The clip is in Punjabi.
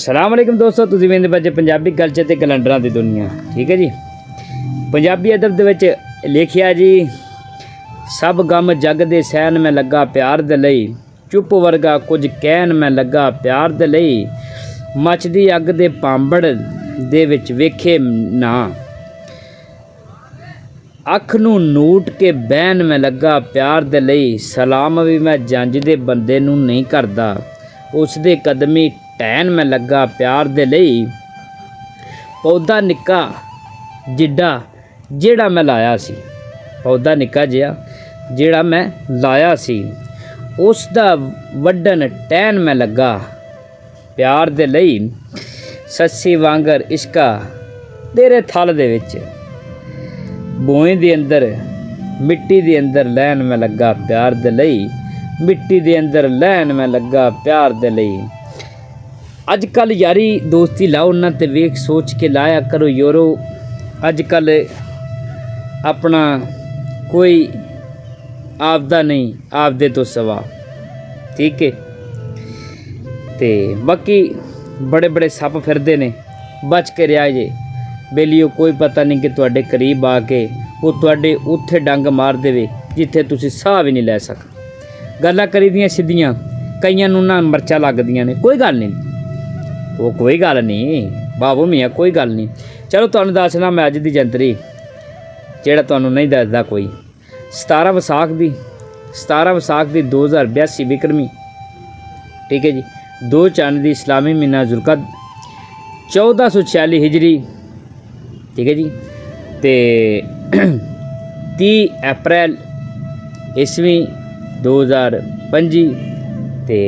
ਸਲਾਮ ਅਲੈਕੁਮ ਦੋਸਤੋ, ਤੁਸੀਂ ਵੇਖਦੇ ਬੱਚੇ ਪੰਜਾਬੀ ਕਲਚਰ ਤੇ ਕੈਲੰਡਰਾਂ ਦੀ ਦੁਨੀਆ। ਠੀਕ ਹੈ ਜੀ। ਪੰਜਾਬੀ ਅਦਬ ਦੇ ਵਿੱਚ ਲਿਖਿਆ ਜੀ, ਸਭ ਗਮ ਜਗ ਦੇ ਸਹਿਣ ਮੈਂ ਲੱਗਾ ਪਿਆਰ ਦੇ ਲਈ, ਚੁੱਪ ਵਰਗਾ ਕੁਝ ਕਹਿਣ ਮੈਂ ਲੱਗਾ ਪਿਆਰ ਦੇ ਲਈ, ਮੱਚਦੀ ਅੱਗ ਦੇ ਭਾਂਬੜ ਦੇ ਵਿੱਚ ਵੇਖੇ ਨਾ, ਅੱਖ ਨੂੰ ਨੂਟ ਕੇ ਬਹਿਣ ਮੈਂ ਲੱਗਾ ਪਿਆਰ ਦੇ ਲਈ, ਸਲਾਮ ਵੀ ਮੈਂ ਜੰਝ ਦੇ ਬੰਦੇ ਨੂੰ ਨਹੀਂ ਕਰਦਾ, ਉਸ ਦੇ ਕਦਮੀ ਟਹਿਣ ਮੈਂ ਲੱਗਾ ਪਿਆਰ ਦੇ ਲਈ, ਪੌਦਾ ਨਿੱਕਾ ਜਿੱਡਾ ਜਿਹੜਾ ਮੈਂ ਲਾਇਆ ਸੀ, ਪੌਦਾ ਨਿੱਕਾ ਜਿਹਾ ਜਿਹੜਾ ਮੈਂ ਲਾਇਆ ਸੀ, ਉਸ ਦਾ ਵੱਢਣ ਟਹਿਣ ਮੈਂ ਲੱਗਾ ਪਿਆਰ ਦੇ ਲਈ, ਸੱਸੀ ਵਾਂਗਰ ਇਸ਼ਕਾ ਤੇਰੇ ਥਲ ਦੇ ਵਿੱਚ, ਬੋਏ ਦੇ ਅੰਦਰ ਮਿੱਟੀ ਦੇ ਅੰਦਰ ਲੈਣ ਮੈਂ ਲੱਗਾ ਪਿਆਰ ਦੇ ਲਈ, ਮਿੱਟੀ ਦੇ ਅੰਦਰ ਲੈਣ ਮੈਂ ਲੱਗਾ ਪਿਆਰ ਦੇ ਲਈ। ਅੱਜ ਕੱਲ੍ਹ ਯਾਰੀ ਦੋਸਤੀ ਲਾਓ ਉਹਨਾਂ 'ਤੇ ਵੇਖ ਸੋਚ ਕੇ ਲਾਇਆ ਕਰੋ ਯੋਰੋ। ਅੱਜ ਕੱਲ੍ਹ ਆਪਣਾ ਕੋਈ ਆਪਦਾ ਨਹੀਂ, ਆਪਦੇ ਤੋਂ ਸਵਾ। ਠੀਕ ਹੈ। ਅਤੇ ਬਾਕੀ ਬੜੇ ਬੜੇ ਸੱਪ ਫਿਰਦੇ ਨੇ, ਬਚ ਕੇ ਰਿਹਾ ਜੇ ਬੇਲੀਓ। ਕੋਈ ਪਤਾ ਨਹੀਂ ਕਿ ਤੁਹਾਡੇ ਕਰੀਬ ਆ ਕੇ ਉਹ ਤੁਹਾਡੇ ਉੱਥੇ ਡੰਗ ਮਾਰ ਦੇਵੇ ਜਿੱਥੇ ਤੁਸੀਂ ਸਾਹ ਵੀ ਨਹੀਂ ਲੈ ਸਕਦੇ। ਗੱਲਾਂ ਕਰੀ ਦੀਆਂ ਸਿੱਧੀਆਂ, ਕਈਆਂ ਨੂੰ ਨਾ ਮਿਰਚਾਂ ਲੱਗਦੀਆਂ ਨੇ। ਕੋਈ ਗੱਲ ਨਹੀਂ, ਉਹ ਕੋਈ ਗੱਲ ਨਹੀਂ ਬਾਬੂ ਮੀਆਂ, ਕੋਈ ਗੱਲ ਨਹੀਂ। ਚਲੋ ਤੁਹਾਨੂੰ ਦੱਸਣਾ ਮੈਂ ਅੱਜ ਦੀ ਜੰਤਰੀ, ਜਿਹੜਾ ਤੁਹਾਨੂੰ ਨਹੀਂ ਦੱਸਦਾ ਕੋਈ। 17 ਵਿਸਾਖ ਦੀ 2082 ਵਿਕਰਮੀ। ਠੀਕ ਹੈ ਜੀ। 2 ਚੰਨ ਦੀ ਇਸਲਾਮੀ ਮਹੀਨਾ ਜ਼ੁਲਕਦ 1446 ਹਿਜਰੀ। ਠੀਕ ਹੈ ਜੀ। ਅਤੇ 30 ਅਪ੍ਰੈਲ ਈਸਵੀ 2025 ਅਤੇ